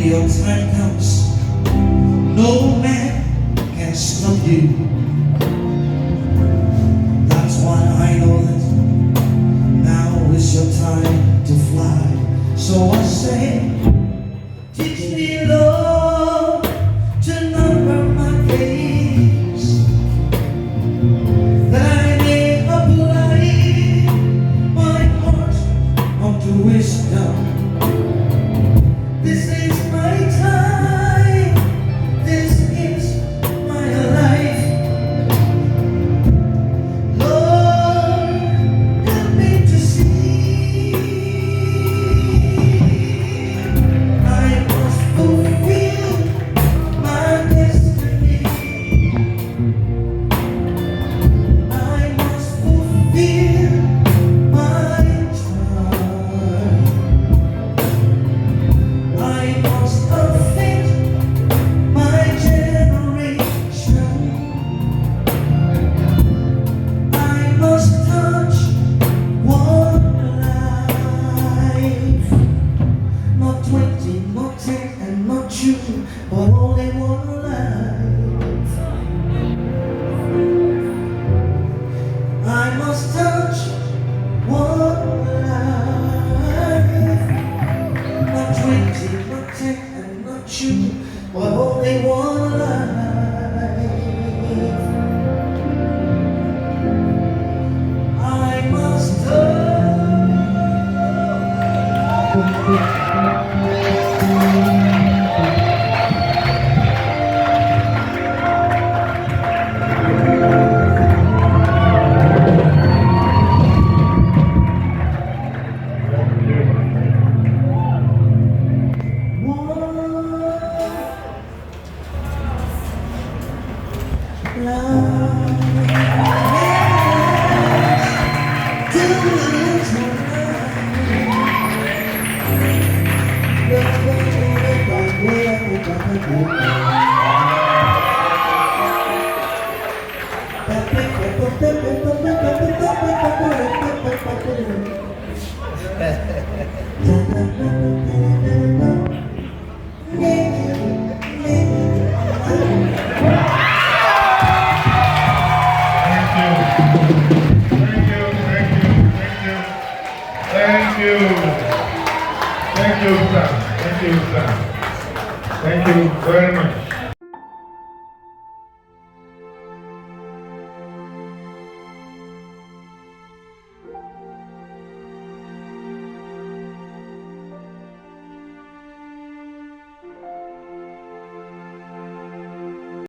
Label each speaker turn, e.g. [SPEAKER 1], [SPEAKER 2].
[SPEAKER 1] your time comes, no man can stop you. That's why I know that now is your time to fly. So I say, teach me, Lord, to number my days, that I may apply my heart unto wisdom. This is my time, this is my life. Lord, help me to see. I must fulfill my destiny. I must fulfill my time. I must affect my generation. I must touch one life. Not 20, not 10, and not 2, but only one life. I must touch one life. Not 20, not 10, and not 2, but only one life. I must
[SPEAKER 2] Thank you, sir. Thank you very much.